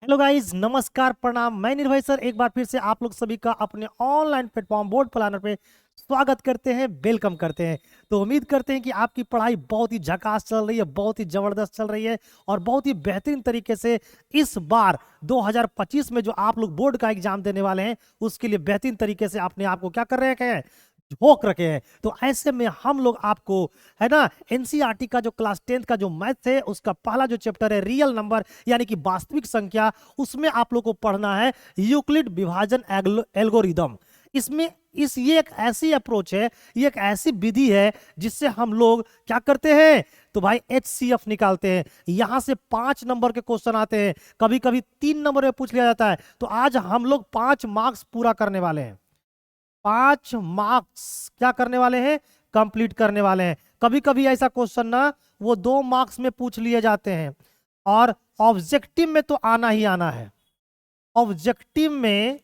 Hello guys, नमस्कार, प्रणाम। मैं निर्भय सर एक बार फिर से आप लोग सभी का अपने ऑनलाइन प्लेटफॉर्म बोर्ड प्लानर पे स्वागत करते हैं, वेलकम करते हैं। तो उम्मीद करते हैं कि आपकी पढ़ाई बहुत ही झकास चल रही है, बहुत ही जबरदस्त चल रही है और बहुत ही बेहतरीन तरीके से इस बार 2025 में जो आप लोग बोर्ड का एग्जाम देने वाले हैं उसके लिए बेहतरीन तरीके से अपने आप को क्या कर रहे हैं, झोंक रखे हैं। तो ऐसे में हम लोग आपको है ना एनसीईआरटी का जो क्लास 10th का जो मैथ है उसका पहला जो चैप्टर है रियल नंबर यानी कि वास्तविक संख्या, उसमें आप लोग को पढ़ना है यूक्लिड विभाजन एल्गोरिदम। इसमें ये एक ऐसी अप्रोच है, ये एक ऐसी विधि है जिससे हम लोग क्या करते हैं तो भाई एचसीएफ निकालते हैं। यहां से 5 नंबर के क्वेश्चन आते हैं, कभी कभी 3 नंबर में पूछ लिया जाता है। तो आज हम लोग 5 मार्क्स पूरा करने वाले हैं, 5 मार्क्स क्या करने वाले हैं, कंप्लीट करने वाले हैं। कभी कभी ऐसा क्वेश्चन ना वो 2 मार्क्स में पूछ लिए जाते हैं और ऑब्जेक्टिव में तो आना ही आना है। ऑब्जेक्टिव में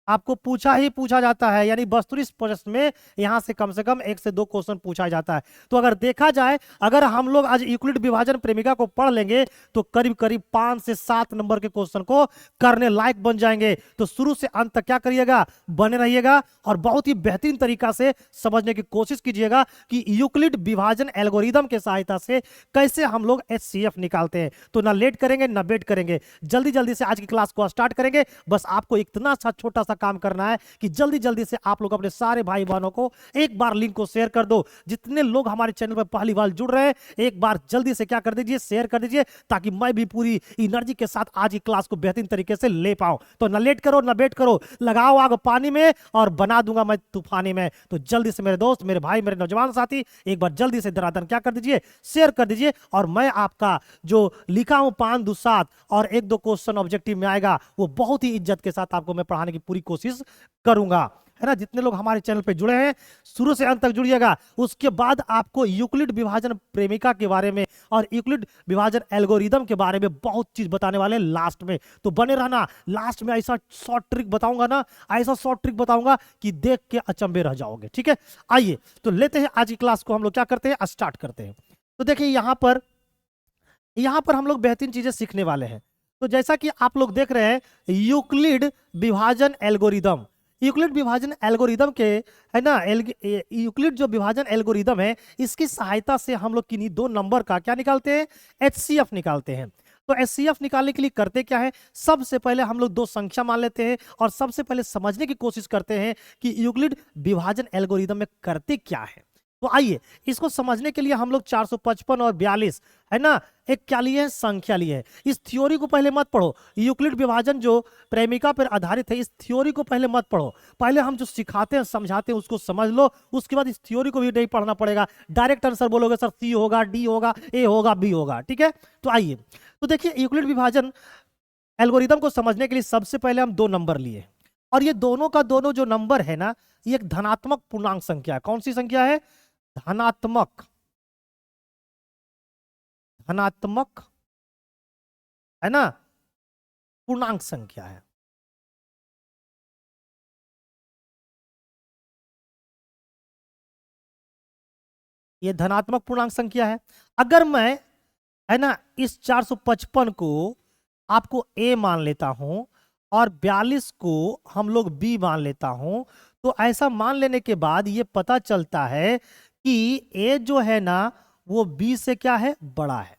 आपको पूछा ही पूछा जाता है, यानी वस्तुनिष्ठ प्रश्न में यहां से कम 1 से 2 क्वेश्चन पूछा जाता है। तो अगर देखा जाए, अगर हम लोग आज यूक्लिड विभाजन प्रेमिका को पढ़ लेंगे तो करीब करीब 5 से 7 नंबर के क्वेश्चन को करने लायक बन जाएंगे। तो शुरू से अंत तक क्या करिएगा, बने रहिएगा और बहुत ही बेहतरीन तरीका से समझने की कोशिश कीजिएगा कि यूक्लिड विभाजन एल्गोरिदम के सहायता से कैसे हम लोग एचसीएफ निकालते हैं। तो ना लेट करेंगे ना वेट करेंगे, जल्दी जल्दी से आज की क्लास को स्टार्ट करेंगे। बस आपको इतना सा छोटा सा काम करना है कि जल्दी जल्दी से आप लोग अपने सारे भाई बहनों को एक बार लिंक को शेयर कर दो। जितने लोग हमारे चैनल पर पहली बार जुड़ रहे हैं एक बार जल्दी से क्या कर दीजिए, शेयर कर दीजिए, ताकि मैं भी पूरी एनर्जी के साथ आज की क्लास को बेहतरीन तरीके से ले पाऊं। तो न लेट करो न वेट करो, लगाओ आग पानी में और बना दूंगा मैं तूफानी में। तो जल्दी से मेरे दोस्त, मेरे भाई, मेरे नौजवान साथी एक बार जल्दी से दरादर क्या कर दीजिए, शेयर कर दीजिए। और मैं आपका जो लिखा हूं 5 2 7 और 1 2 क्वेश्चन ऑब्जेक्टिव में आएगा वो बहुत ही इज्जत के साथ आपको मैं पढ़ाने की पूरी कोशिश करूंगा, है ना। जितने लोग हमारे चैनल पे जुड़े हैं शुरू से अंत तक जुड़िएगा। उसके बाद आपको यूक्लिड विभाजन प्रेमिका के बारे में और यूक्लिड विभाजन एल्गोरिदम के बारे में बहुत चीज बताने वाले हैं लास्ट में। तो बने रहना, लास्ट में ऐसा शॉर्ट ट्रिक बताऊंगा ना, ऐसा शॉर्ट ट्रिक बताऊंगा कि देख के अचंभे रह जाओगे। ठीक है, आइए तो लेते हैं आज की क्लास को, हम लोग क्या करते हैं, स्टार्ट करते हैं। तो देखिए यहां पर हम लोग बेहतरीन चीजें सीखने वाले हैं। तो जैसा कि आप लोग देख रहे हैं यूक्लिड विभाजन एल्गोरिदम, यूक्लिड विभाजन एल्गोरिदम के है ना, यूक्लिड जो विभाजन एल्गोरिदम है इसकी सहायता से हम लोग किन्हीं 2 नंबर का क्या निकालते हैं, एचसीएफ निकालते हैं। तो एचसीएफ निकालने के लिए करते क्या है, सबसे पहले हम लोग 2 संख्या मान लेते हैं और सबसे पहले समझने की कोशिश करते हैं कि यूक्लिड विभाजन एल्गोरिदम में करते क्या है। तो आइए इसको समझने के लिए हम लोग 455 और 42 है ना एक क्या लिए, संख्या लिए है। इस थ्योरी को पहले मत पढ़ो, यूक्लिड विभाजन जो प्रेमिका पर आधारित है इस थ्योरी को पहले मत पढ़ो। पहले हम जो सिखाते हैं समझाते हैं उसको समझ लो, उसके बाद इस थ्योरी को भी नहीं पढ़ना पड़ेगा। डायरेक्ट आंसर बोलोगे सर सी होगा, डी होगा, ए होगा, बी होगा। ठीक है, तो आइए तो देखिए यूक्लिड विभाजन एल्गोरिदम को समझने के लिए सबसे पहले हम 2 नंबर लिए और ये दोनों का दोनों जो नंबर है ना ये एक धनात्मक पूर्णांक संख्या है। कौन सी संख्या है, धनात्मक, धनात्मक है ना पूर्णांक संख्या है। ये धनात्मक पूर्णांक संख्या है। अगर मैं है ना इस 455 को आपको ए मान लेता हूं और 42 को हम लोग बी मान लेता हूं, तो ऐसा मान लेने के बाद ये पता चलता है कि ए जो है ना वो बी से क्या है, बड़ा है।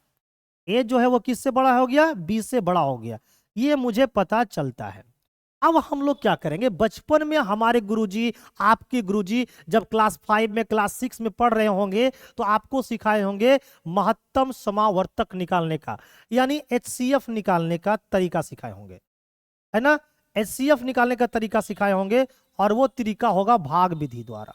ए जो है वो किससे बड़ा हो गया, बी से बड़ा हो गया, ये मुझे पता चलता है। अब हम लोग क्या करेंगे, बचपन में हमारे गुरुजी, आपके गुरुजी जब क्लास 5 में क्लास 6 में पढ़ रहे होंगे तो आपको सिखाए होंगे महत्तम समावर्तक निकालने का, यानी एचसीएफ निकालने का तरीका सिखाए होंगे, है ना। एचसीएफ निकालने का तरीका सिखाए होंगे और वो तरीका होगा भाग विधि द्वारा।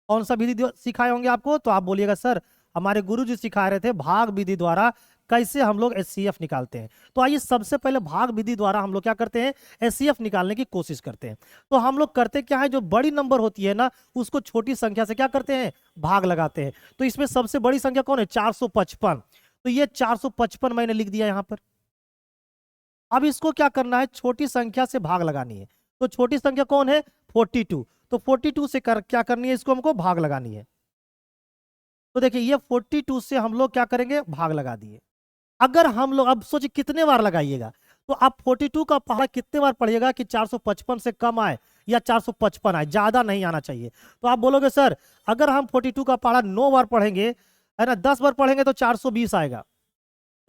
कौन सा विधि सिखाए होंगे आपको, तो आप बोलिएगा सर हमारे गुरुजी सिखा रहे थे भाग विधि द्वारा कैसे हम लोग एचसीएफ निकालते हैं। तो आइए सबसे पहले भाग विधि द्वारा हम लोग क्या करते हैं, एचसीएफ निकालने की कोशिश करते हैं। तो हम लोग करते क्या है, जो बड़ी नंबर होती है ना उसको छोटी संख्या से क्या करते हैं, भाग लगाते हैं। तो इसमें सबसे बड़ी संख्या कौन है, 455। तो ये 455 मैंने लिख दिया यहां पर। अब इसको क्या करना है, छोटी संख्या से भाग लगानी है। तो छोटी संख्या कौन है, 42। तो 42 से क्या करनी है, इसको हमको भाग लगानी है। तो देखिए ये 42 से हम लोग क्या करेंगे, भाग लगा दिए। अगर हम लोग अब सोचिए कितने बार लगाइएगा, तो आप 42 का पहाड़ा कितने बार पढ़िएगा कि 455 से कम आए या 455 आए, ज्यादा नहीं आना चाहिए। तो आप बोलोगे सर अगर हम 42 का पहाड़ा 9 बार पढ़ेंगे, है ना, 10 बार पढ़ेंगे तो 420 आएगा,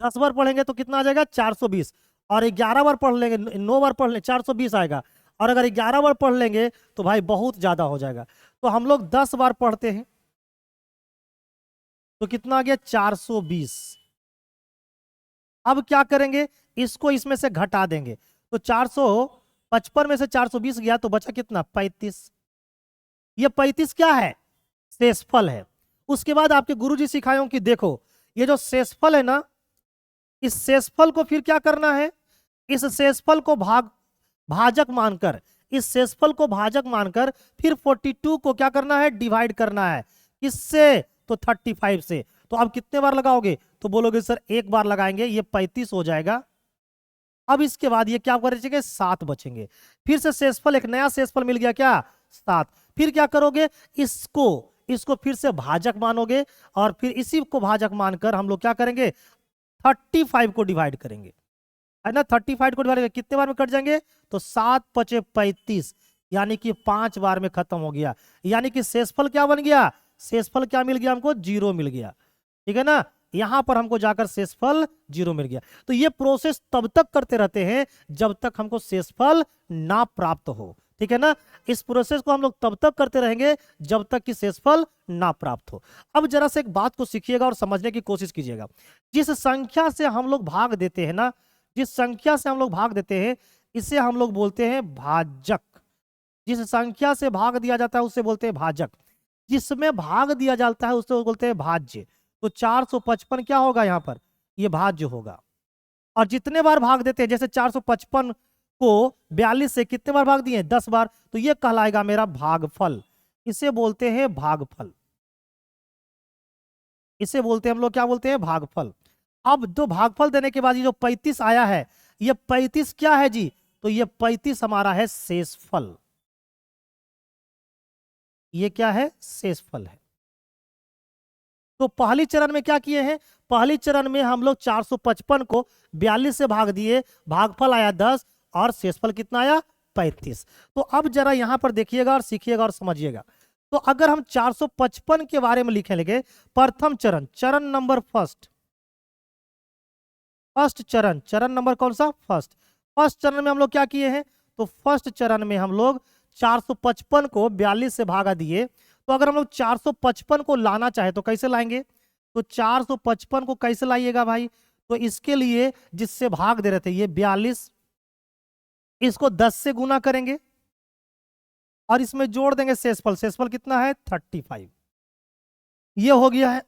10 बार पढ़ेंगे तो कितना आ जाएगा 420, और 11 बार पढ़ लेंगे, 9 बार पढ़ लेंगे 420 आएगा, और अगर 11 बार पढ़ लेंगे तो भाई बहुत ज्यादा हो जाएगा। तो हम लोग 10 बार पढ़ते हैं तो कितना आ गया 420। अब क्या करेंगे, इसको इसमें से घटा देंगे, तो 455 में से 420 गया तो बचा कितना 35। ये 35 क्या है, शेषफल है। उसके बाद आपके गुरुजी सिखाए कि देखो ये जो शेषफल है ना, इस शेषफल को फिर क्या करना है, इस शेषफल को भाजक मानकर, इस शेषफल को भाजक मानकर फिर 42 को क्या करना है, डिवाइड करना है। किससे, तो 35 से। तो अब कितने बार लगाओगे, तो बोलोगे सर एक बार लगाएंगे, ये 35 हो जाएगा। अब इसके बाद ये क्या करेंगे, 7 बचेंगे। फिर से शेषफल, एक नया शेषफल मिल गया क्या, 7। फिर क्या करोगे, इसको फिर से भाजक मानोगे, और फिर इसी को भाजक मानकर हम लोग क्या करेंगे, 35 को डिवाइड करेंगे, है ना। 35 को डिवाइड कितने बार में कट जाएंगे, तो 7 5 35, यानी कि 5 बार में खत्म हो गया। यानी कि शेषफल क्या बन गया, शेषफल क्या मिल गया हमको, 0 मिल गया, ठीक है ना। यहां पर हमको जाकर शेषफल 0 मिल गया। तो ये प्रोसेस तब तक करते रहते हैं जब तक हमको शेषफल ना प्राप्त हो, ठीक है ना। इस प्रोसेस को हम लोग तब तक करते रहेंगे जब तक कि शेषफल ना प्राप्त हो। अब जरा से एक बात को सीखिएगा और समझने की कोशिश कीजिएगा। जिस संख्या से हम लोग भाग देते हैं ना, जिस संख्या से हम लोग भाग देते हैं, इसे हम लोग बोलते हैं भाजक। जिस संख्या से भाग दिया जाता है उसे बोलते हैं भाजक, जिसमें भाग दिया जाता है उसे बोलते हैं भाज्य। तो 455 क्या होगा यहाँ पर, ये भाज्य होगा। और जितने बार भाग देते हैं, जैसे 455 को 42 से कितने बार भाग दिए, 10 बार, तो ये कहलाएगा मेरा भागफल। इसे बोलते हैं भागफल, इसे बोलते हैं हम लोग क्या बोलते हैं, भागफल। अब जो भागफल देने के बाद ये जो 35 आया है, ये 35 क्या है जी, तो ये 35 हमारा है शेषफल। ये क्या है, शेषफल है। तो पहली चरण में क्या किए हैं, पहली चरण में हम लोग 455 को 42 से भाग दिए, भागफल आया 10 और शेषफल कितना आया 35। तो अब जरा यहां पर देखिएगा और सीखिएगा और समझिएगा। तो अगर हम 455 के बारे में लिखे लगे, प्रथम चरण, चरण नंबर फर्स्ट चरण, चरण नंबर कौन सा, फर्स्ट चरण में हम लोग क्या किए हैं, तो फर्स्ट चरण में हम लोग 455 को 42 से भागा दिए। तो अगर हम लोग 455 को लाना चाहे तो कैसे लाएंगे, तो 455 को कैसे लाइएगा भाई, तो इसके लिए जिससे भाग दे रहे थे ये 42, इसको 10 से गुना करेंगे और इसमें जोड़ देंगे शेषफल। शेषफल कितना है 35, ये हो गया है।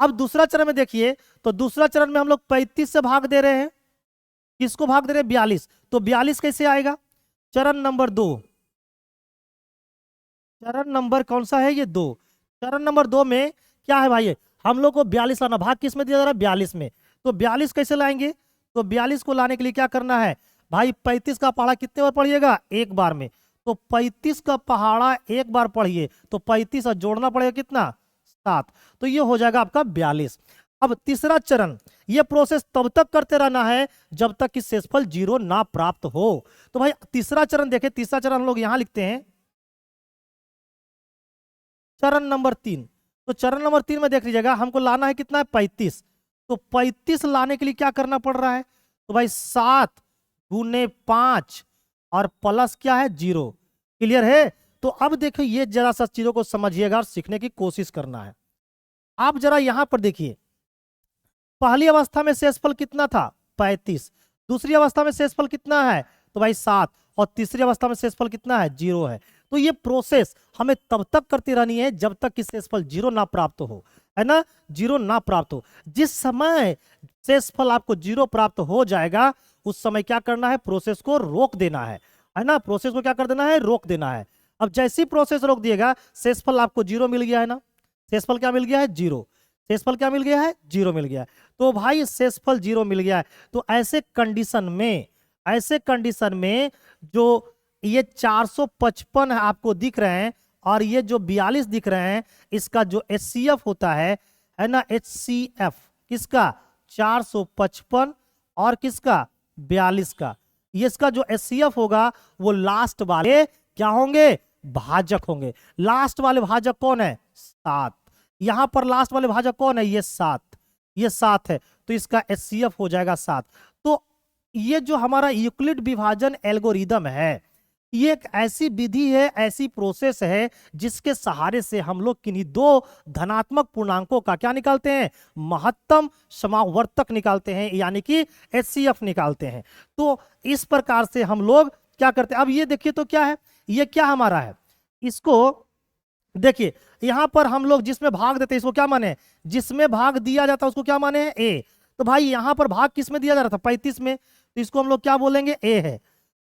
अब दूसरा चरण में देखिए, तो दूसरा चरण में हम लोग 35 से भाग दे रहे हैं, किसको भाग दे रहे हैं 42, तो 42 कैसे आएगा, चरण नंबर 2, चरण नंबर कौन सा है ये 2, चरण नंबर 2 में क्या है भाई, हम लोग को 42 लाना, भाग किस में दिया जा रहा है 42 में, तो 42 कैसे लाएंगे, तो 42 को लाने के लिए क्या करना है भाई, 35 का पहाड़ा कितने बार पढ़िएगा, एक बार में। तो 35 का पहाड़ा एक बार पढ़िए तो 35 और जोड़ना पड़ेगा कितना 7, तो ये हो जाएगा आपका 42। अब तीसरा चरण, ये प्रोसेस तब तक करते रहना है जब तक कि शेषफल 0 ना प्राप्त हो। तो भाई तीसरा चरण देखें, तीसरा चरण हम लोग यहां लिखते हैं चरण नंबर 3। तो चरण नंबर 3 में देख लीजिएगा, हमको लाना है कितना है 35। तो 35 लाने के लिए क्या करना पड़ रहा है, तो भाई 7 गुने 5 और प्लस क्या है 0। क्लियर है। तो अब देखो ये जरा सा चीजों को समझिएगा और सीखने की कोशिश करना है। आप जरा यहां पर देखिए, पहली अवस्था में शेषफल कितना था 35, दूसरी अवस्था में शेषफल कितना है तो भाई 7, और तीसरी अवस्था में शेषफल कितना है 0 है। तो ये प्रोसेस हमें तब तक करती रहनी है जब तक कि शेषफल 0 ना प्राप्त हो, है ना, 0 ना प्राप्त हो। जिस समय शेषफल आपको 0 प्राप्त हो जाएगा उस समय क्या करना है, प्रोसेस को रोक देना है ना, प्रोसेस को क्या कर देना है, रोक देना है। अब जैसी प्रोसेस रोक दिएगा, शेषफल आपको 0 मिल गया है ना, शेषफल क्या मिल गया है 0, शेषफल क्या मिल गया है 0 मिल गया है। तो भाई शेषफल 0 मिल गया है, तो ऐसे कंडीशन में जो ये 455 आपको दिख रहे हैं और ये जो 42 दिख रहे हैं, इसका जो HCF होता है ना, HCF किसका 455 और किसका 42 का। ये इसका जो HCF होगा वो लास्ट वाले क्या होंगे, भाजक होंगे। लास्ट वाले भाजक कौन है, 7। यहां पर लास्ट वाले भाजक कौन है, ये 7, ये 7 है, तो इसका HCF हो जाएगा 7। तो ये जो हमारा यूक्लिड विभाजन एल्गोरिदम है, ये एक ऐसी विधि है, ऐसी प्रोसेस है जिसके सहारे से हम लोग किन्हीं दो धनात्मक पूर्णांकों का क्या निकालते हैं, महत्तम समावर्तक निकालते हैं, यानी कि HCF निकालते हैं। तो इस प्रकार से हम लोग क्या करते हैं। अब ये देखिए तो क्या है, ये क्या हमारा है, इसको देखिए यहां पर हम लोग जिसमें भाग देते हैं इसको क्या माने, जिसमें भाग दिया जाता है उसको क्या माने, ए। तो भाई यहां पर भाग किस में दिया जा रहा था, 35 में, तो इसको हम लोग क्या बोलेंगे, ए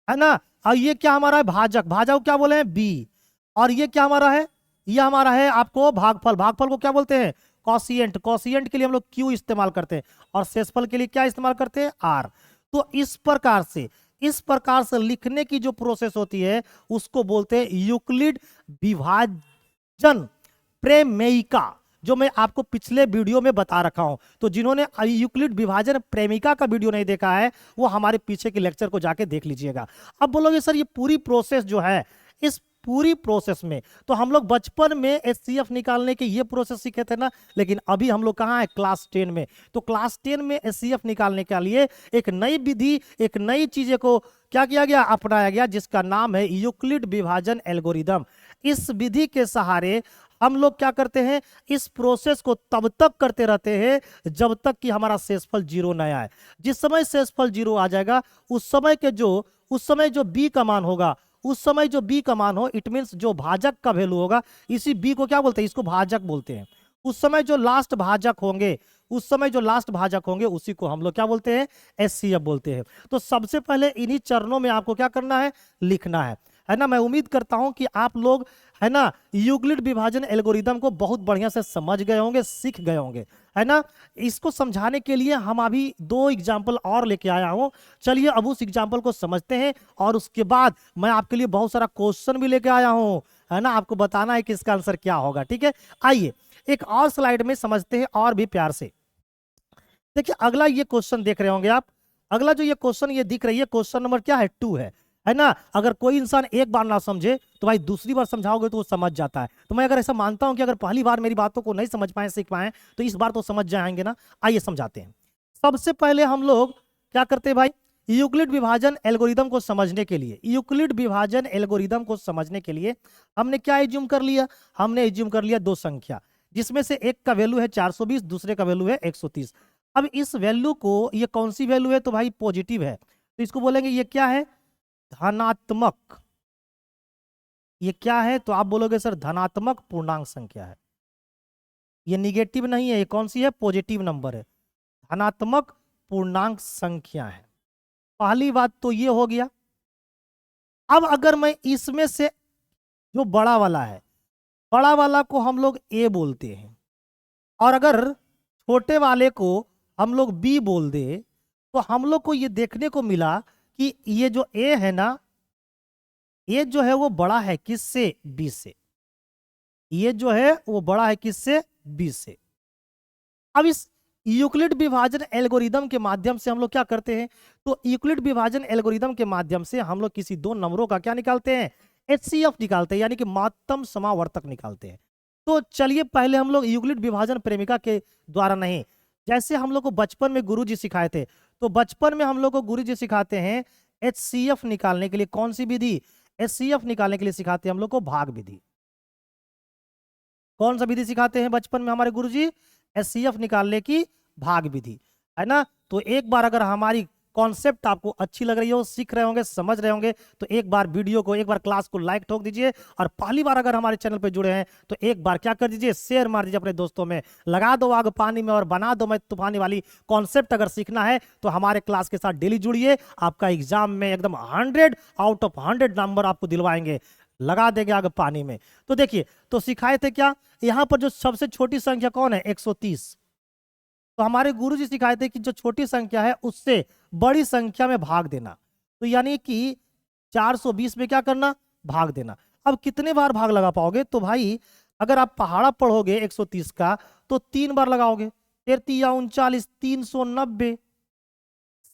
है ना। और ये क्या हमारा है, भाजक, भाजक क्या बोले हैं, बी। और ये क्या हमारा है, ये हमारा है आपको भागफल, भागफल को क्या बोलते हैं, कॉसिएंट, कॉसिएंट के लिए हम लोग क्यू इस्तेमाल करते हैं, और शेषफल के लिए क्या इस्तेमाल करते हैं, आर। तो इस प्रकार से लिखने की जो प्रोसेस होती है उसको बोलते हैं यूक्लिड विभाजन प्रेमिका, जो मैं आपको पिछले वीडियो में बता रखा हूं। तो जिन्होंने यूक्लिड विभाजन प्रेमिका का वीडियो नहीं देखा है वो हमारे पीछे के लेक्चर को जाके देख लीजिएगा। अब बोलोगे सर ये पूरी प्रोसेस जो है, इस पूरी प्रोसेस में तो हम लोग बचपन में HCF निकालने के ये प्रोसेस सीखे थे ना, लेकिन अभी हम लोग कहाँ है, क्लास 10 में। तो क्लास 10 में HCF निकालने के लिए एक नई विधि, एक नई चीजें को क्या किया गया, अपनाया गया, जिसका नाम है यूक्लिड विभाजन एल्गोरिदम। इस विधि के सहारे हम लोग क्या करते हैं, इस प्रोसेस को तब तक करते रहते हैं जब तक कि हमारा शेषफल 0 न आए। जिस समय शेषफल 0 आ जाएगा उस समय जो b का मान होगा, उस समय जो b का मान हो, इट मींस जो भाजक का वैल्यू होगा, इसी b को क्या बोलते हैं, इसको भाजक बोलते हैं। उस समय जो लास्ट भाजक होंगे उसी को हम लोग क्या बोलते हैं, HCF बोलते हैं। तो सबसे पहले इन्हीं चरणों में आपको क्या करना है, लिखना है ना। मैं उम्मीद करता हूं कि आप लोग है ना यूक्लिड विभाजन एल्गोरिदम को बहुत बढ़िया से समझ गए होंगे, सीख गए होंगे, है ना। इसको समझाने के लिए हम अभी 2 एग्जाम्पल और लेके आया हूं। चलिए अब उस एग्जाम्पल को समझते हैं और उसके बाद मैं आपके लिए बहुत सारा क्वेश्चन भी लेके आया हूं, है ना। आपको बताना है कि इसका आंसर क्या होगा, ठीक है। आइए एक और स्लाइड में समझते हैं और भी प्यार से। देखिए अगला ये क्वेश्चन देख रहे होंगे आप, अगला जो ये क्वेश्चन ये दिख रही है, क्वेश्चन नंबर क्या है, 2 है ना। अगर कोई इंसान एक बार ना समझे तो भाई दूसरी बार समझाओगे तो वो समझ जाता है। तो मैं अगर ऐसा मानता हूं कि अगर पहली बार मेरी बातों को नहीं समझ पाए, सीख पाए, तो इस बार तो समझ जाएंगे ना। आइए समझाते हैं। सबसे पहले हम लोग क्या करते हैं भाई, यूक्लिड विभाजन एल्गोरिदम को समझने के लिए हमने क्या एज्यूम कर लिया, हमने एज्यूम कर लिया 2 संख्या, जिसमें से एक का वैल्यू है 420, दूसरे का वैल्यू है 130। अब इस वैल्यू को, ये कौन सी वैल्यू है, तो भाई पॉजिटिव है, तो इसको बोलेंगे ये क्या है, धनात्मक। ये क्या है, तो आप बोलोगे सर धनात्मक पूर्णांक संख्या है। ये निगेटिव नहीं है, ये कौन सी है, पॉजिटिव नंबर है, धनात्मक पूर्णांक संख्या है। पहली बात तो ये हो गया। अब अगर मैं इसमें से जो बड़ा वाला है, बड़ा वाला को हम लोग A बोलते हैं, और अगर छोटे वाले को हम लोग B बोल दे, तो हम लोग को ये देखने को मिला कि ये जो A है ना, ये जो है वो बड़ा है किससे, B से। ये जो है वो बड़ा है किससे, B से। अब इस यूक्लिड विभाजन एल्गोरिदम के माध्यम से हम लोग क्या करते हैं, तो यूक्लिड विभाजन एल्गोरिदम के माध्यम से हम लोग किसी 2 नंबरों का क्या निकालते हैं, HCF निकालते हैं, यानी कि महत्तम समावर्तक निकालते हैं। तो चलिए पहले हम लोग यूक्लिड विभाजन प्रेमिका के द्वारा नहीं, जैसे हम लोग को बचपन में गुरुजी सिखाए थे, तो बचपन में हम लोग को गुरुजी सिखाते हैं HCF निकालने के लिए कौन सी विधि, HCF निकालने के लिए सिखाते हैं हम लोग को भाग विधि। कौन सा विधि सिखाते हैं बचपन में हमारे गुरुजी, HCF निकालने की भाग विधि, है ना। तो एक बार अगर हमारी कॉन्सेप्ट आपको अच्छी लग रही हो, सीख रहे होंगे, समझ रहे होंगे, तो एक बार वीडियो को, एक बार क्लास को लाइक ठोक दीजिए। और पहली बार अगर हमारे चैनल पे जुड़े हैं तो एक बार क्या कर दीजिए, शेयर मार दीजिए अपने दोस्तों में। लगा दो आग पानी में और बना दो मैं तूफानी वाली कॉन्सेप्ट अगर सीखना है तो हमारे क्लास के साथ डेली जुड़िए। आपका एग्जाम में एकदम 100 आउट ऑफ 100 नंबर आपको दिलवाएंगे, लगा देंगे आग पानी में। तो देखिए, तो सिखाए थे क्या, यहां पर जो सबसे छोटी संख्या कौन है, 130। तो हमारे गुरुजी सिखाए थे कि जो छोटी संख्या है उससे बड़ी संख्या में भाग देना, तो यानी कि 420 में क्या करना, भाग देना। अब कितने बार भाग लगा पाओगे, तो भाई अगर आप पहाड़ा पढ़ोगे 130 का तो 3 बार लगाओगे, 3 या 39, 390।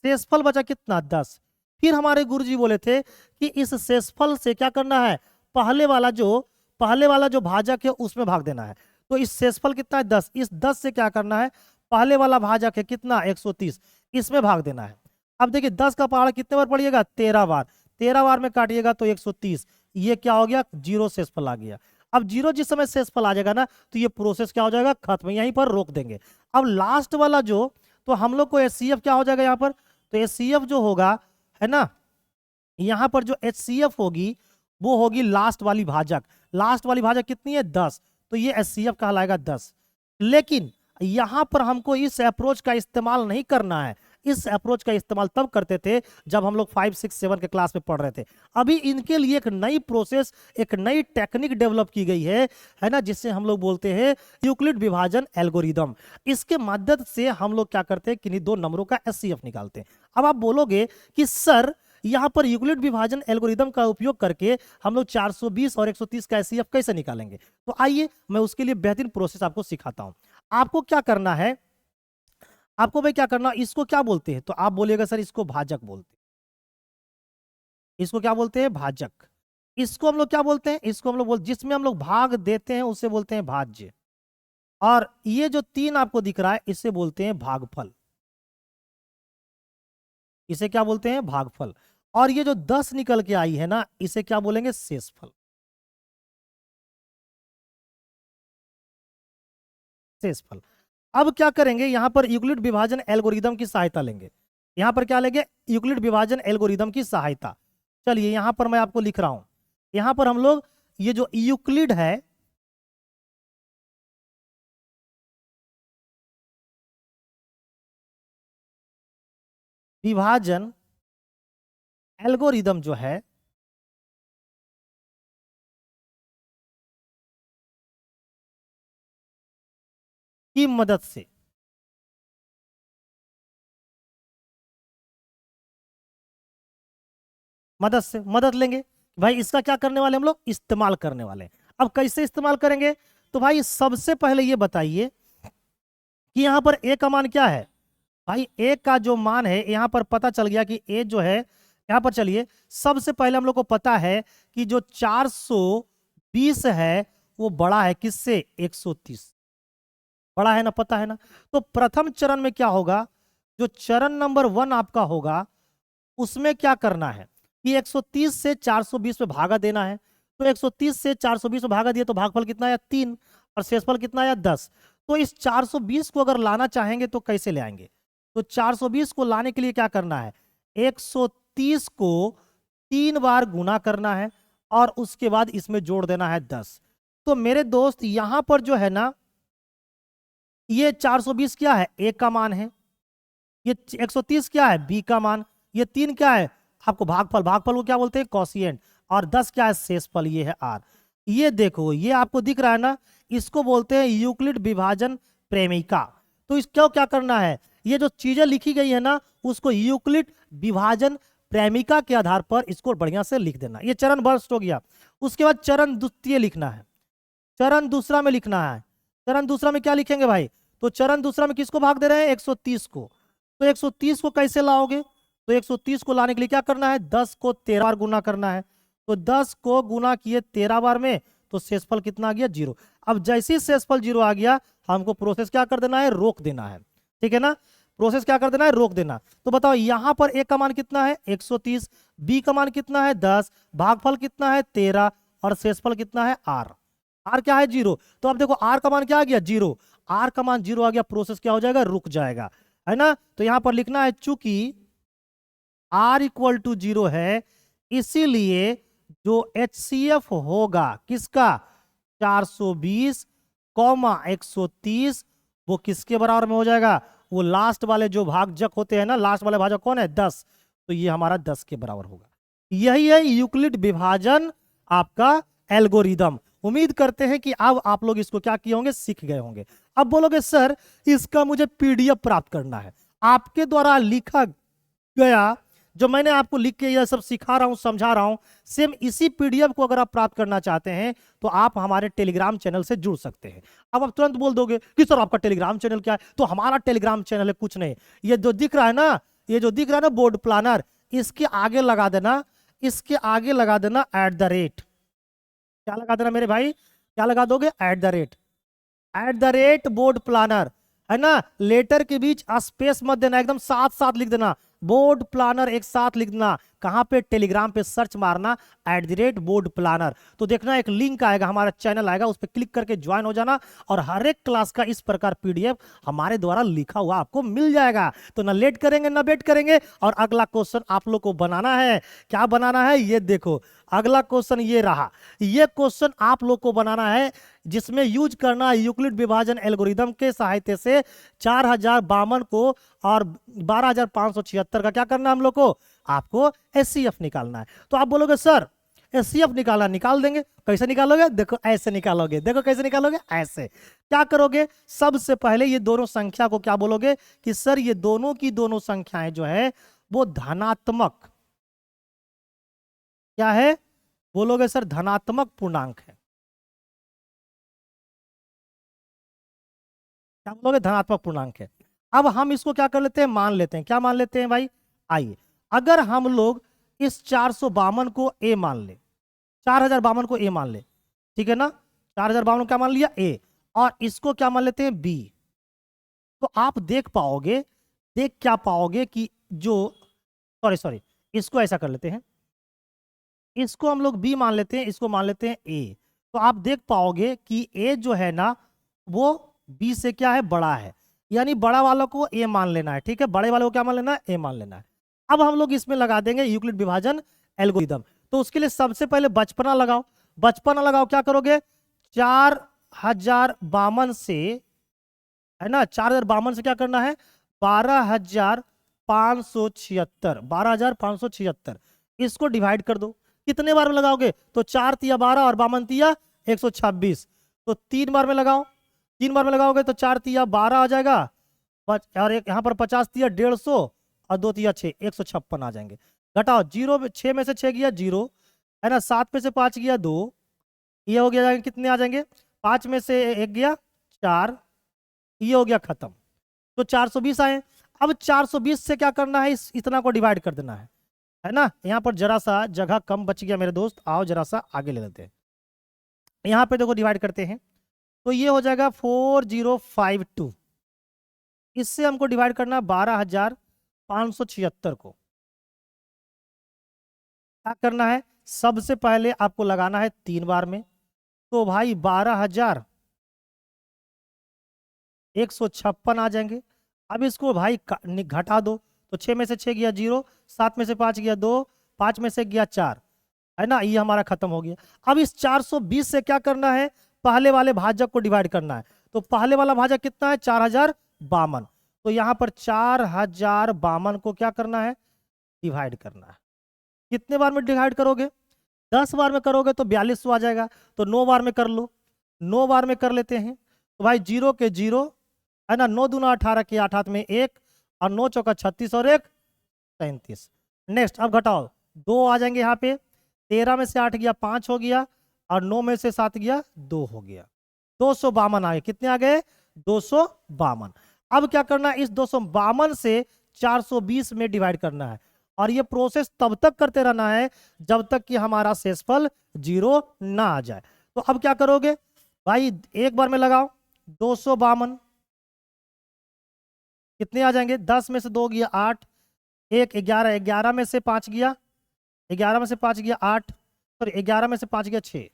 शेषफल बचा कितना 10। फिर हमारे गुरुजी बोले थे कि इस शेषफल से क्या करना है, पहले वाला जो भाजक है उसमें भाग देना है। तो इस शेषफल कितना है 10, इस 10 से क्या करना है, पहले वाला भाजक है कितना 130, इसमें भाग देना है। अब देखिए 10 का पहाड़ा कितने बार पड़िएगा, 13 बार, 13 बार में काटिएगा तो 130, ये क्या हो गया, जीरो शेषफल आ गया। अब जीरो जिस समय शेषफल आ जाएगा ना तो ये प्रोसेस क्या हो जाएगा, खत्म, यहीं पर रोक देंगे। अब लास्ट वाला जो, तो हम लोग को HCF क्या हो जाएगा यहाँ पर, तो HCF जो होगा है ना, यहाँ पर जो HCF होगी वो होगी लास्ट वाली भाजक। लास्ट वाली भाजक कितनी है 10, तो ये HCF कहलाएगा 10। लेकिन यहां पर हमको इस अप्रोच का इस्तेमाल नहीं करना है। इस अप्रोच का इस्तेमाल तब करते थे जब हम लोग 5, 6, 7 के क्लास में पढ़ रहे थे। अभी इनके लिए एक नई प्रोसेस, एक नई टेक्निक डेवलप की गई है ना, जिससे हम लोग बोलते हैं यूक्लिड विभाजन एल्गोरिदम। इसके मदद से हम लोग क्या करते हैं, किन्हीं दो नंबरों का HCF निकालते हैं। अब आप बोलोगे कि सर यहां पर यूक्लिड विभाजन एल्गोरिदम का उपयोग करके हम लोग 420 और 130 का HCF कैसे निकालेंगे। तो आइए मैं उसके लिए बेहतरीन प्रोसेस आपको सिखाता हूं। आपको क्या करना है, आपको भाई क्या करना, इसको क्या बोलते हैं, तो आप बोलिएगा सर इसको भाजक बोलते हैं। इसको क्या बोलते हैं, भाजक। इसको हम लोग क्या बोलते हैं, इसको हम लोग जिसमें हम लोग भाग देते हैं उसे बोलते हैं भाज्य। और ये जो 3 आपको दिख रहा है इसे बोलते हैं भागफल। इसे क्या बोलते हैं, भागफल। और ये जो 10 निकल के आई है ना, इसे क्या बोलेंगे, शेषफल। शेषफल। अब क्या करेंगे, यहां पर यूक्लिड विभाजन एल्गोरिदम की सहायता लेंगे। यहां पर क्या लेंगे, यूक्लिड विभाजन एल्गोरिदम की सहायता। चलिए यहां पर मैं आपको लिख रहा हूं, यहां पर हम लोग ये जो यूक्लिड है, विभाजन एल्गोरिदम जो है, की मदद से मदद लेंगे। भाई इसका क्या करने वाले हम लोग, इस्तेमाल करने वाले हैं। अब कैसे इस्तेमाल करेंगे, तो भाई सबसे पहले ये बताइए कि यहां पर ए का मान क्या है। भाई ए का जो मान है यहां पर पता चल गया कि ए जो है, यहां पर चलिए सबसे पहले हम लोग को पता है कि जो 420 है वो बड़ा है किससे, 130 बड़ा है ना, पता है ना। तो प्रथम चरण में क्या होगा, जो चरण नंबर 1 आपका होगा उसमें क्या करना है कि 130 से 420 में भागा देना है। तो 130 से 420 में भागा दिया तो भागफल कितना आया 3 और शेषफल कितना आया 10। तो इस 420 को अगर लाना चाहेंगे तो कैसे ले आएंगे, तो 420 को लाने के लिए क्या करना है, 130 को 3 बार गुना करना है और उसके बाद इसमें जोड़ देना है 10। तो मेरे दोस्त यहां पर जो है ना, ये 420 क्या है, ए का मान है, ये 130 क्या है, बी का मान, ये 3 क्या है आपको भागफल, भागफल को क्या बोलते हैं, कॉशिएंट, और 10 क्या है, शेषफल, ये है आर। ये देखो ये आपको दिख रहा है ना, इसको बोलते हैं यूक्लिड विभाजन प्रेमिका। तो इसको क्या करना है, ये जो चीजें लिखी गई है ना उसको यूक्लिड विभाजन प्रेमिका के आधार पर इसको बढ़िया से लिख देना। ये चरण बर्स्ट हो गया। उसके बाद चरण द्वितीय लिखना है, चरण दूसरा में लिखना है। चरण दूसरा में क्या लिखेंगे भाई, तो चरण दूसरा में किसको भाग दे रहे हैं, 130 को। तो 130 को कैसे लाओगे, तो 130 को लाने के लिए क्या करना है, 10 को 13 बार गुना करना है। तो 10 को गुना किए 13 बार में तो शेषफल कितना आ गया, 0। अब जैसे ही शेषफल 0 आ गया हमको प्रोसेस क्या कर देना है, रोक देना है। ठीक है ना, प्रोसेस क्या कर देना है, रोक देना। तो बताओ यहां पर ए का मान कितना है 130, बी का मान कितना है 10, भागफल कितना है 13 और शेषफल कितना है आर। आर क्या है 0। तो अब देखो आर का मान क्या आ गया 0, आर का मान 0 आ गया, प्रोसेस क्या हो जाएगा, रुक जाएगा, है ना। तो यहां पर लिखना है चूंकि R इक्वल टू 0 है इसीलिए जो HCF होगा किसका, 420 कौमा 130, वो किसके बराबर में हो जाएगा, वो लास्ट वाले जो भाजक होते हैं ना, लास्ट वाले भाजक कौन है 10, तो ये हमारा 10 के बराबर होगा। यही है यूक्लिड विभाजन आपका एल्गोरिदम। उम्मीद करते हैं कि अब आप लोग इसको क्या किए होंगे, सीख गए होंगे। अब बोलोगे सर इसका मुझे PDF प्राप्त करना है, आपके द्वारा लिखा गया जो मैंने आपको लिख के यह सब सिखा रहा हूं, समझा रहा हूं, सेम इसी PDF को अगर आप प्राप्त करना चाहते हैं तो आप हमारे टेलीग्राम चैनल से जुड़ सकते हैं। अब आप तुरंत बोल दोगे कि सर आपका टेलीग्राम चैनल क्या है, तो हमारा टेलीग्राम चैनल है कुछ नहीं, ये जो दिख रहा है ना ये जो दिख रहा है ना बोर्ड प्लानर, इसके आगे लगा देना, इसके आगे लगा देना @ क्या लगा देना मेरे भाई, क्या लगा दोगे, @ बोर्ड प्लानर, है ना। लेटर के बीच स्पेस मत देना, एकदम साथ साथ लिख देना, बोर्ड प्लानर एक साथ लिख देना। कहां पे, टेलीग्राम पे सर्च मारना @बोर्ड प्लानर, तो देखना एक लिंक आएगा, हमारा चैनल आएगा, उस पर क्लिक करके ज्वाइन हो जाना, और हर एक क्लास का इस प्रकार PDF हमारे द्वारा लिखा हुआ आपको मिल जाएगा। तो ना लेट करेंगे ना वेट करेंगे, और अगला क्वेश्चन आप लोग को बनाना है। क्या बनाना है, ये देखो अगला क्वेश्चन ये रहा। ये क्वेश्चन आप लोग को बनाना है, जिसमें यूज करना है यूक्लिड विभाजन एल्गोरिदम के सहायता से 4052 को और 12576 का क्या करना है हम लोग को, आपको HCF निकालना है। तो आप बोलोगे सर HCF निकालना, निकाल देंगे। कैसे निकालोगे, देखो ऐसे निकालोगे, देखो कैसे निकालोगे, ऐसे। क्या करोगे, सबसे पहले ये दोनों संख्या को क्या बोलोगे कि सर ये दोनों की दोनों संख्याएं जो है वो धनात्मक, क्या है, बोलोगे सर धनात्मक पूर्णांक है। क्या बोलोगे, धनात्मक पूर्णांक है। अब हम इसको क्या कर लेते हैं, मान लेते हैं। क्या मान लेते हैं भाई, आइए अगर हम लोग इस 452 को A मान ले, 4052 को A मान ले, ठीक है ना, 4052 को क्या मान लिया, A, और इसको क्या मान लेते हैं, B। तो आप देख पाओगे, देख क्या पाओगे कि जो, सॉरी इसको ऐसा कर लेते हैं, इसको हम लोग B मान लेते हैं, इसको मान लेते हैं A। तो आप देख पाओगे कि A जो है ना वो B से क्या है, बड़ा है, यानी बड़ा वालों को A मान लेना है, ठीक है, बड़े वालों को क्या मान लेना है, A मान लेना है। अब हम लोग इसमें लगा देंगे यूक्लिड विभाजन एल्गोरिदम। तो उसके लिए सबसे पहले बचपना लगाओ, बचपना लगाओ, क्या करोगे, 4052 से, है ना, 4052 से क्या करना है, 12576, 12576, इसको डिवाइड कर दो। कितने बार में लगाओगे, तो 4 तिया 12 और 52 तिया 126, तो 3 बार में लगाओ। 3 बार में लगाओगे तो 4 तिया 12 आ जाएगा, और एक यहाँ पर 50 तिया 150 और 2 तिया 6, 156 आ जाएंगे। घटाओ, 6 में से 6 गया 0, है ना, 7 में से 5 गया 2, ये हो गया, कितने आ जाएंगे, 5 में से 1 गया 4, ये हो गया खत्म। तो 420 आए। अब 420 से क्या करना है, इतना को डिवाइड कर देना है ना। यहाँ पर जरा सा जगह कम बच गया मेरे दोस्त, आओ जरा सा आगे ले लेते हैं। यहाँ पे देखो डिवाइड करते हैं, तो ये हो जाएगा 4052, इससे हमको डिवाइड करना 12576 को। क्या करना है, सबसे पहले आपको लगाना है 3 बार में, तो भाई 12156 आ जाएंगे। अब इसको भाई घटा दो, तो 6 में से 6 गया 0, 7 में से 5 गया 2, 5 में से गया 4, है ना, ये हमारा खत्म हो गया। अब इस 420 से क्या करना है, पहले वाले भाजक को डिवाइड करना है। तो पहले वाला भाजक कितना है, 4052, तो यहाँ पर 4052 को क्या करना है, डिवाइड करना है। कितने बार में डिवाइड करोगे, 10 बार में करोगे तो 4200 आ जाएगा। तो 9 बार में कर लो, 9 बार में कर लेते हैं, तो भाई 0 के 0, है ना, 9 दूना 18 के 8 हाथ में 1, और 9 चौका 36 और 1 37। नेक्स्ट अब घटाओ, 2 आ जाएंगे यहाँ पे, 13 में से 8 गया 5 हो गया, और 9 में से 7 गया 2 हो गया, 252 आ गए। कितने आ गए, 252। अब क्या करना है, इस 252 से 420 में डिवाइड करना है, और ये प्रोसेस तब तक करते रहना है जब तक कि हमारा शेषफल 0 ना आ जाए। तो अब क्या करोगे भाई, एक बार में लगाओ 252, कितने आ जाएंगे, 10 में से 2 गया 8, 1 11, 11 में से 5 गया, 11 में से 5 गया 8, सॉरी 11 में से 5 गया 6,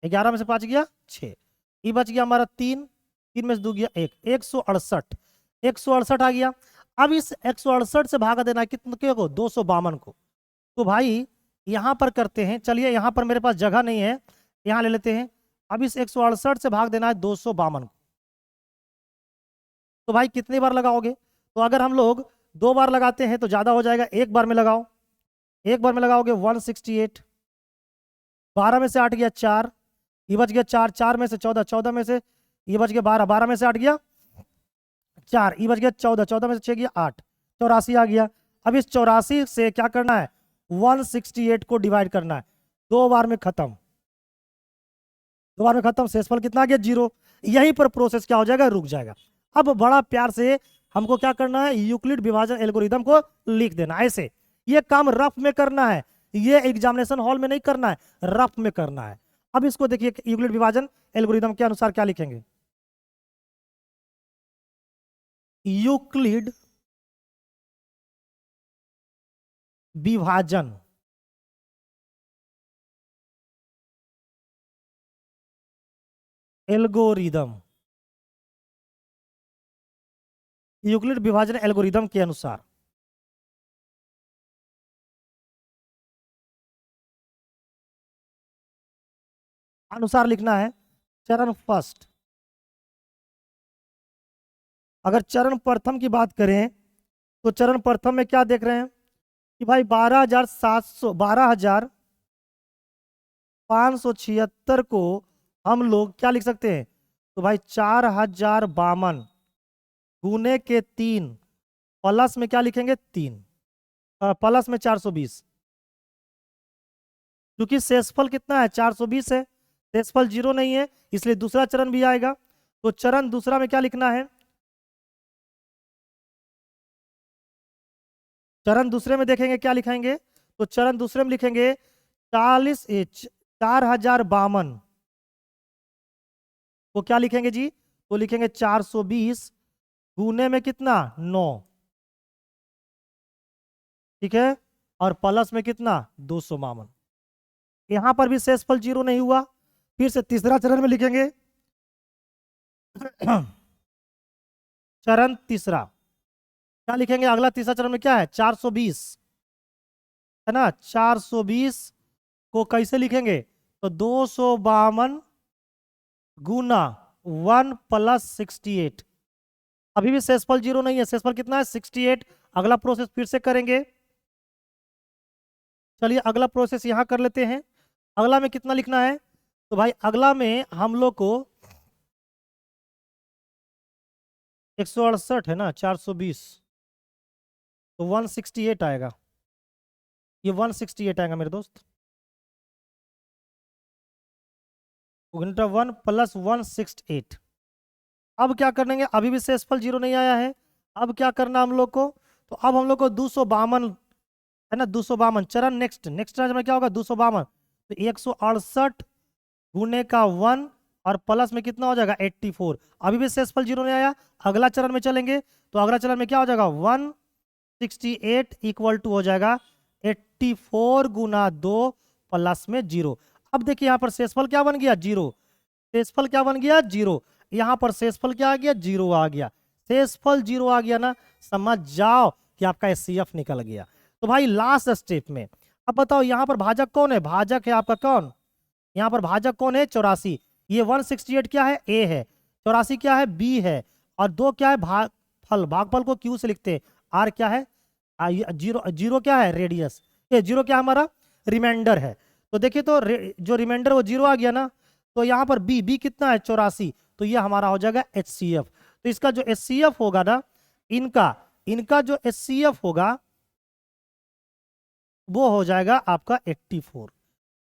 11 में से 5 गया 6, ये बच गया हमारा 3, 3 में से 2 गया 1, 168, 168 आ गया। अब इस 168 से भागा देना है कितने को, 252 को। तो भाई यहां पर करते हैं, चलिए यहां पर मेरे पास जगह नहीं है, यहां ले लेते हैं। अब इस 168 से भाग देना है 252 को। तो भाई कितनी बार लगाओगे, तो अगर हम लोग 2 बार लगाते हैं तो ज्यादा हो जाएगा, 1 बार में लगाओ, 1 बार में लगाओगे 168, 12 में से 8 गया 4, ये बच गया 4, 4 में से 14, 14 में से ये बच गया 12, 12 में से 8 गया 4, ये बच गया 14, 14 में से 6 गया 8, 84 आ गया। अब इस 84 से क्या करना है, 168 को डिवाइड करना है, 2 बार में खत्म, 2 बार में खत्म, शेषफल कितना आ गया 0। यहीं पर प्रोसेस क्या हो जाएगा, रुक जाएगा। अब बड़ा प्यार से हमको क्या करना है, यूक्लिड विभाजन एल्गोरिदम को लिख देना ऐसे। ये काम रफ में करना है, ये एग्जामिनेशन हॉल में नहीं करना है, रफ में करना है। अब इसको देखिए, यूक्लिड विभाजन एल्गोरिदम के अनुसार क्या लिखेंगे, यूक्लिड विभाजन एल्गोरिदम, यूक्लिड विभाजन एल्गोरिदम के अनुसार अनुसार लिखना है। चरण फर्स्ट, अगर चरण प्रथम की बात करें तो चरण प्रथम में क्या देख रहे हैं कि भाई 12,576 को हम लोग क्या लिख सकते हैं, तो भाई 4052 गुने के 3 प्लस में क्या लिखेंगे 3 प्लस में 420, क्योंकि शेषफल कितना है 420 है, शेषफल 0 नहीं है, इसलिए दूसरा चरण भी आएगा। तो चरण दूसरा में क्या लिखना है, चरण दूसरे में देखेंगे क्या लिखेंगे, तो चरण दूसरे में लिखेंगे 4052 को क्या लिखेंगे जी, तो लिखेंगे 420 गुने में कितना 9, ठीक है, और प्लस में कितना 252। यहां पर भी शेषफल 0 नहीं हुआ, फिर से तीसरा चरण में लिखेंगे चरण तीसरा क्या लिखेंगे, अगला तीसरा चरण में क्या है 420 है ना, 420 को कैसे लिखेंगे, तो 252 गुना 1 + 68। अभी भी शेषफल 0 नहीं है, शेषफल कितना है 68। अगला प्रोसेस फिर से करेंगे, चलिए अगला प्रोसेस यहां कर लेते हैं। अगला में कितना लिखना है, तो भाई अगला में हम लोग को 168 है ना, 420 तो 168 आएगा, ये 168 आएगा मेरे दोस्त, 1 + 168। अब क्या करेंगे, अभी भी शेषफल 0 नहीं आया है, अब क्या करना हम लोग को, तो अब हम लोग को 252 है ना, 252 चरण नेक्स्ट चरण में क्या होगा 252, तो 168 गुने का 1 और प्लस में कितना हो जाएगा 84। अभी भी शेषफल 0 नहीं आया, अगला चरण में चलेंगे, तो अगला चरण में क्या हो जाएगा 168 इक्वल टू हो जाएगा 84 गुना 2 प्लस में 0। अब देखिए यहाँ पर शेषफल क्या बन गया 0, शेषफल क्या बन गया 0, यहाँ पर शेषफल क्या आ गया 0 आ गया, शेषफल 0 आ गया ना, समझ जाओ कि आपका एचसीएफ निकल गया। तो भाई लास्ट स्टेप में अब बताओ यहाँ पर भाजक कौन है, भाजक है आपका कौन, यहाँ पर भाजक कौन है 84, ये 168 क्या है ए है, 84 क्या है बी है, और 2 क्या है भागफल, भागफल को क्यू से लिखते हैं, आर क्या है 0 क्या है रेडियस, ये 0 क्या हमारा रिमाइंडर है। तो देखिए तो जो रिमाइंडर वो 0 आ गया ना, तो यहाँ पर बी कितना है 84, तो ये हमारा हो जाएगा एचसीएफ। तो इसका जो एचसीएफ होगा ना, इनका जो एचसीएफ होगा वो हो जाएगा आपका 84।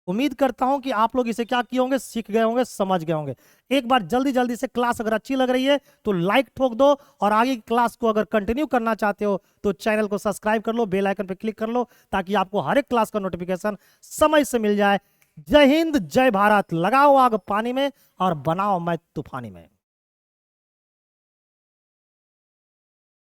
उम्मीद करता हूं कि आप लोग इसे क्या किए होंगे, सीख गए होंगे, समझ गए होंगे। एक बार जल्दी से क्लास अगर अच्छी लग रही है तो लाइक ठोक दो, और आगे की क्लास को अगर कंटिन्यू करना चाहते हो तो चैनल को सब्सक्राइब कर लो, बेल आइकन पर क्लिक कर लो, ताकि आपको हर एक क्लास का नोटिफिकेशन समय से मिल जाए। जय हिंद, जय भारत, लगाओ आग पानी में और बनाओ मैं तूफानी में।